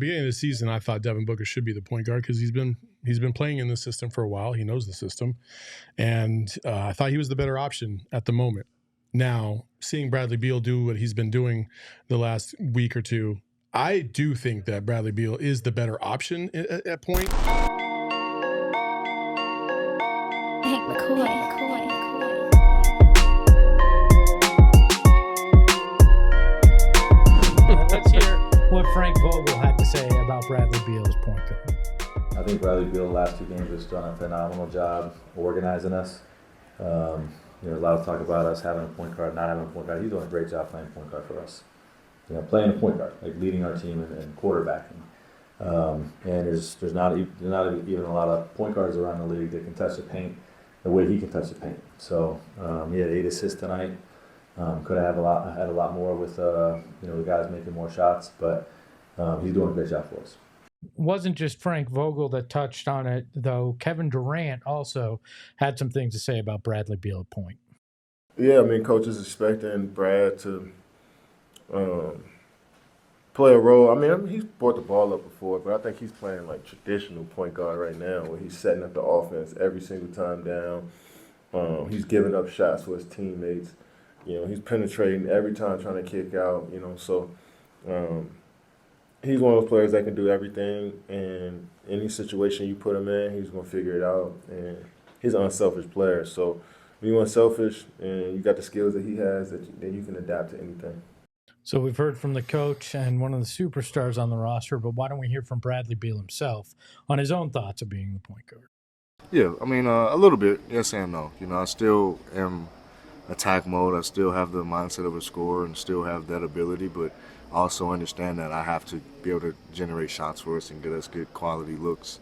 Beginning of the season, I thought Devin Booker should be the point guard because he's been playing in the system for a while. He knows the system, and I thought he was the better option at the moment. Now, seeing Bradley Beal do what he's been doing the last week or two, I do think that Bradley Beal is the better option at point. Hank McCoy. Let's hear what Frank Vogel had to say about Bradley Beal as point guard. I think Bradley Beal the last 2 games has done a phenomenal job organizing us. A lot of talk about us having a point guard, not having a point guard. He's doing a great job playing point guard for us. Playing a point guard, like leading our team and quarterbacking. And there's not even a lot of point guards around the league that can touch the paint the way he can touch the paint. So he had 8 assists tonight. Could have had a lot more with the guys making more shots, but he's doing a great job for us. Wasn't just Frank Vogel that touched on it, though. Kevin Durant also had some things to say about Bradley Beal at point. Yeah, I mean, coach is expecting Brad to play a role. I mean, he's brought the ball up before, but I think he's playing like traditional point guard right now, where he's setting up the offense every single time down. He's giving up shots for his teammates. He's penetrating every time trying to kick out. So he's one of those players that can do everything, and any situation you put him in, he's going to figure it out. And he's an unselfish player. So when you're unselfish and you got the skills that he has, then you can adapt to anything. So we've heard from the coach and one of the superstars on the roster, but why don't we hear from Bradley Beal himself on his own thoughts of being the point guard? Yeah, I mean, a little bit, yes and no. I still am attack mode. I still have the mindset of a scorer and still have that ability, but I also understand that I have to be able to generate shots for us and get us good quality looks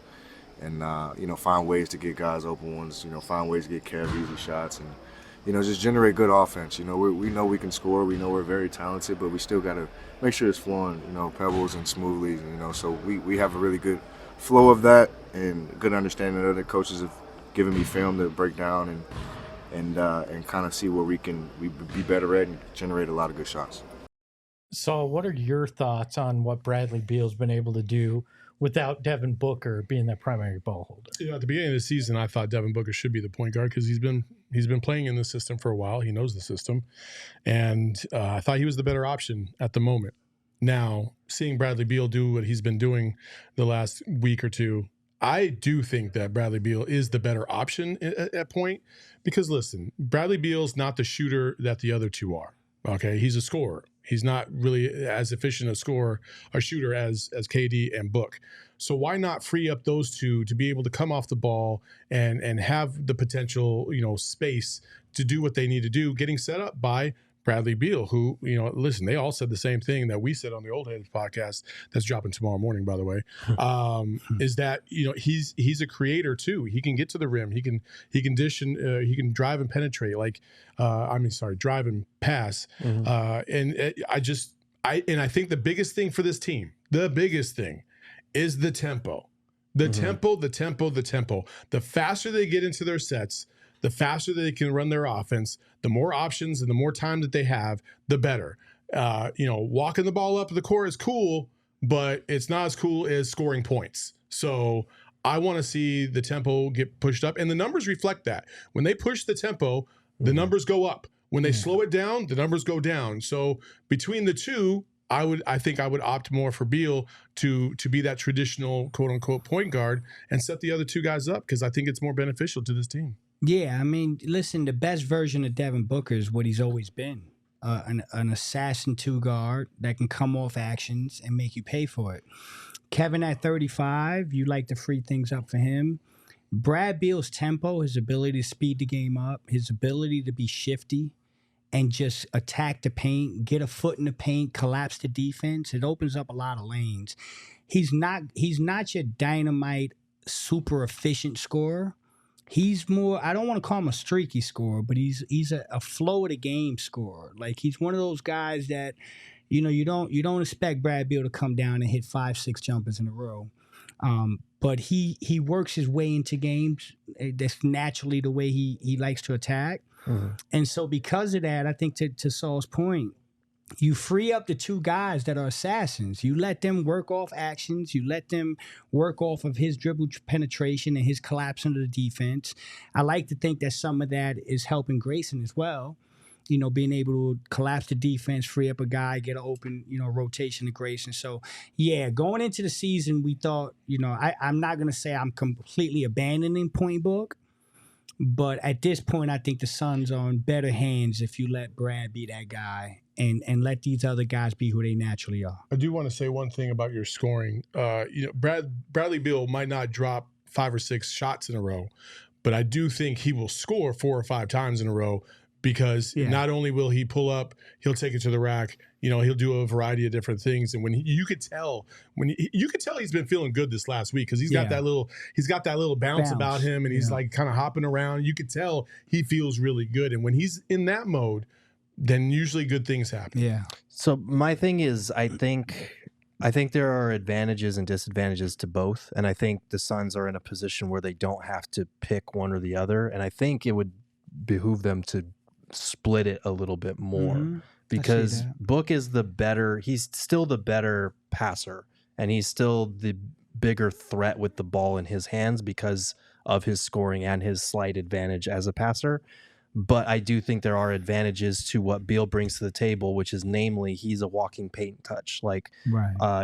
and, find ways to get guys open ones, find ways to get Kev easy shots and, just generate good offense. We know we can score. We know we're very talented, but we still got to make sure it's flowing, pebbles and smoothly, so we have a really good flow of that and good understanding of it. Coaches have given me film to break down and kind of see where we be better at and generate a lot of good shots. So what are your thoughts on what Bradley Beal's been able to do without Devin Booker being that primary ball holder? At the beginning of the season, I thought Devin Booker should be the point guard because he's been playing in the system for a while. He knows the system, and I thought he was the better option at the moment. Now, seeing Bradley Beal do what he's been doing the last week or two, I do think that Bradley Beal is the better option at point because, listen, Bradley Beal's not the shooter that the other two are. Okay, he's a scorer. He's not really as efficient a shooter as KD and Book. So why not free up those two to be able to come off the ball and have the potential, space to do what they need to do, getting set up by Bradley Beal, who, listen, they all said the same thing that we said on the Old Heads podcast that's dropping tomorrow morning, by the way, is that, he's a creator too. He can get to the rim. He can dish and he can drive and penetrate, drive and pass. Mm-hmm. I think the biggest thing for this team, is the tempo. The tempo. The faster they get into their sets, the faster they can run their offense, the more options and the more time that they have, the better. Walking the ball up the court is cool, but it's not as cool as scoring points. So I want to see the tempo get pushed up, and the numbers reflect that. When they push the tempo, the numbers go up. When they slow it down, the numbers go down. So between the two, I think I would opt more for Beal to be that traditional quote unquote point guard and set the other two guys up because I think it's more beneficial to this team. Yeah, I mean, listen, the best version of Devin Booker is what he's always been. An assassin 2 guard that can come off actions and make you pay for it. Kevin at 35, you like to free things up for him. Brad Beal's tempo, his ability to speed the game up, his ability to be shifty and just attack the paint, get a foot in the paint, collapse the defense, it opens up a lot of lanes. He's not your dynamite, super efficient scorer. He's more, I don't want to call him a streaky scorer, but he's a flow of the game scorer. Like he's one of those guys that, you don't expect Brad Beal to come down and hit 5-6 jumpers in a row. But he works his way into games. That's naturally the way he likes to attack. Mm-hmm. And so because of that, I think to Saul's point, you free up the two guys that are assassins. You let them work off actions. You let them work off of his dribble penetration and his collapse into the defense. I like to think that some of that is helping Grayson as well. You know, being able to collapse the defense, free up a guy, get an open, rotation to Grayson. So, yeah, going into the season, we thought, I'm not going to say I'm completely abandoning point book. But at this point, I think the Suns are in better hands if you let Brad be that guy and let these other guys be who they naturally are. I do want to say one thing about your scoring. Bradley Beal might not drop 5 or 6 shots in a row, but I do think he will score 4 or 5 times in a row because not only will he pull up, he'll take it to the rack. He'll do a variety of different things, and you could tell he's been feeling good this last week because he's got that little bounce about him, and he's like kind of hopping around. You could tell he feels really good, and when he's in that mode, then usually good things happen. Yeah. So my thing is, I think there are advantages and disadvantages to both, and I think the Suns are in a position where they don't have to pick one or the other, and I think it would behoove them to split it a little bit more because Book is he's still the better passer, and he's still the bigger threat with the ball in his hands because of his scoring and his slight advantage as a passer. But I do think there are advantages to what Beal brings to the table, which is namely he's a walking paint touch.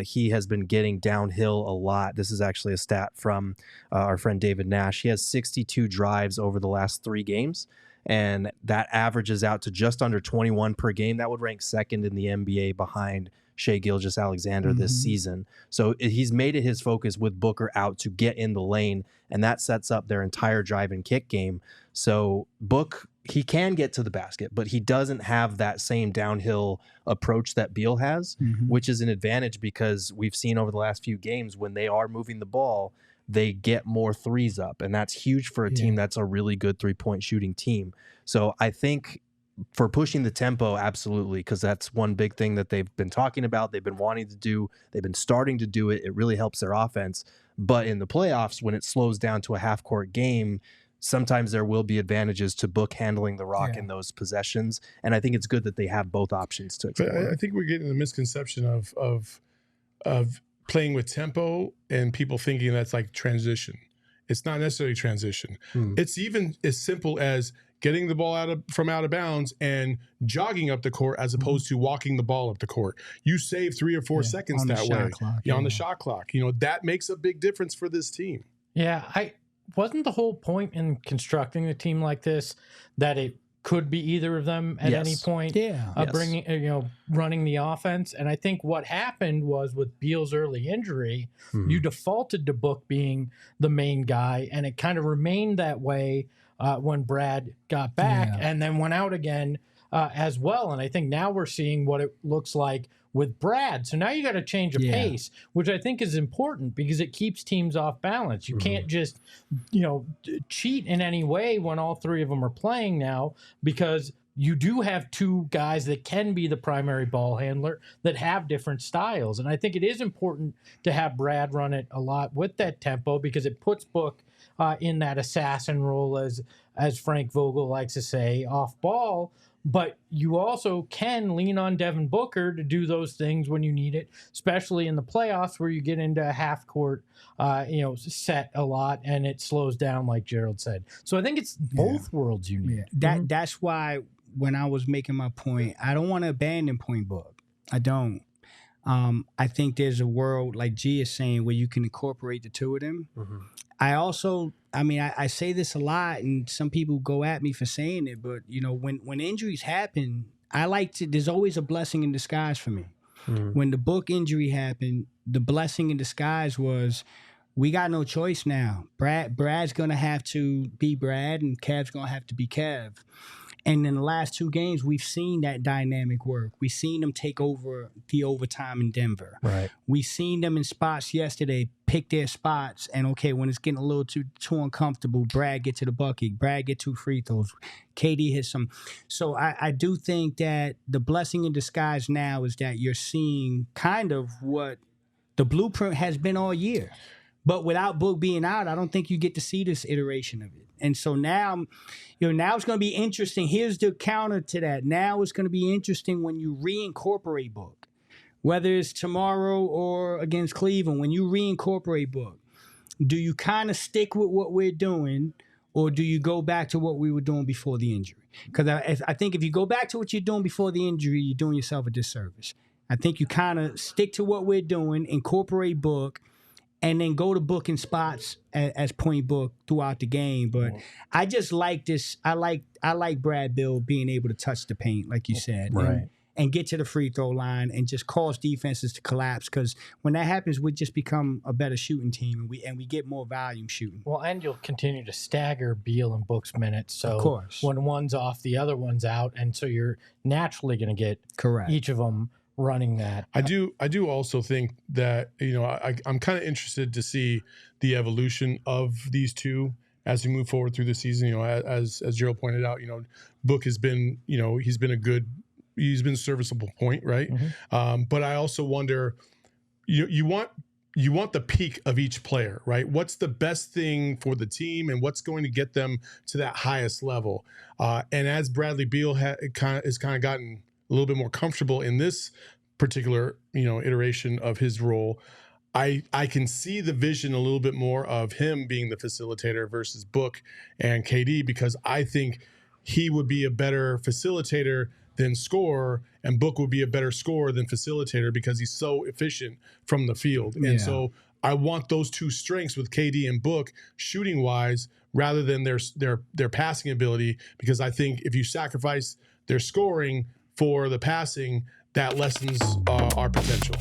He has been getting downhill a lot. This is actually a stat from our friend David Nash. He has 62 drives over the last 3 games, and that averages out to just under 21 per game. That would rank second in the NBA behind Shai Gilgeous-Alexander this season. So he's made it his focus with Booker out to get in the lane, and that sets up their entire drive and kick game. So Book, he can get to the basket, but he doesn't have that same downhill approach that Beal has, which is an advantage because we've seen over the last few games when they are moving the ball, they get more threes up, and that's huge for a team that's a really good three-point shooting team. So I think for pushing the tempo, absolutely, because that's one big thing that they've been talking about, they've been wanting to do, they've been starting to do it. It really helps their offense. But in the playoffs, when it slows down to a half-court game, sometimes there will be advantages to Book handling the rock in those possessions, and I think it's good that they have both options to explore. But I think we're getting the misconception of playing with tempo and people thinking that's like transition. It's not necessarily transition. It's even as simple as getting the ball out of bounds and jogging up the court as opposed to walking the ball up the court. You save 3 or 4 seconds that way. On the shot clock. That makes a big difference for this team. Yeah, wasn't the whole point in constructing a team like this that it could be either of them at any point, bringing running the offense? And I think what happened was with Beal's early injury, you defaulted to Book being the main guy, and it kind of remained that way when Brad got back and then went out again as well. And I think now we're seeing what it looks like with Brad. So now you got to change a pace, which I think is important because it keeps teams off balance. You can't just, cheat in any way when all 3 of them are playing now, because you do have 2 guys that can be the primary ball handler that have different styles. And I think it is important to have Brad run it a lot with that tempo because it puts Book in that assassin role, as Frank Vogel likes to say, off ball. But you also can lean on Devin Booker to do those things when you need it, especially in the playoffs where you get into a half court, set a lot and it slows down, like Gerald said. So I think it's both worlds you need. That's why when I was making my point, I don't want to abandon point Book. I don't. I think there's a world, like G is saying, where you can incorporate the 2 of them. I also, I say this a lot, and some people go at me for saying it, but, when injuries happen, there's always a blessing in disguise for me. When the Book injury happened, the blessing in disguise was we got no choice now. Brad's going to have to be Brad, and Kev's going to have to be Kev. And in the last 2 games, we've seen that dynamic work. We've seen them take over the overtime in Denver. Right. We've seen them in spots yesterday pick their spots. And, when it's getting a little too uncomfortable, Brad get to the bucket. Brad get 2 free throws. KD hits some. So I do think that the blessing in disguise now is that you're seeing kind of what the blueprint has been all year. But without Book being out, I don't think you get to see this iteration of it. And so now, now it's going to be interesting. Here's the counter to that. Now it's going to be interesting when you reincorporate Book, whether it's tomorrow or against Cleveland. When you reincorporate Book, do you kind of stick with what we're doing, or do you go back to what we were doing before the injury? Because I think if you go back to what you're doing before the injury, you're doing yourself a disservice. I think you kind of stick to what we're doing, incorporate Book, and then go to Book in spots as point Book throughout the game. But I just like this. I like Brad Beal being able to touch the paint, like you said, right, and get to the free throw line and just cause defenses to collapse. Because when that happens, we just become a better shooting team, and we get more volume shooting. Well, and you'll continue to stagger Beal and Book's minutes. So of course, when one's off, the other one's out, and so you're naturally going to get each of them running that. I do also think that, I'm kind of interested to see the evolution of these two as we move forward through the season. As Gerald pointed out, Book has been, he's been serviceable point, right? Mm-hmm. But I also wonder, you want the peak of each player, right? What's the best thing for the team and what's going to get them to that highest level? And as Bradley Beal has kind of gotten a little bit more comfortable in this particular, iteration of his role, I can see the vision a little bit more of him being the facilitator versus Book and KD, because I think he would be a better facilitator than scorer, and Book would be a better scorer than facilitator because he's so efficient from the field. And so I want those two strengths with KD and Book shooting wise rather than their passing ability, because I think if you sacrifice their scoring for the passing, that lessens our potential.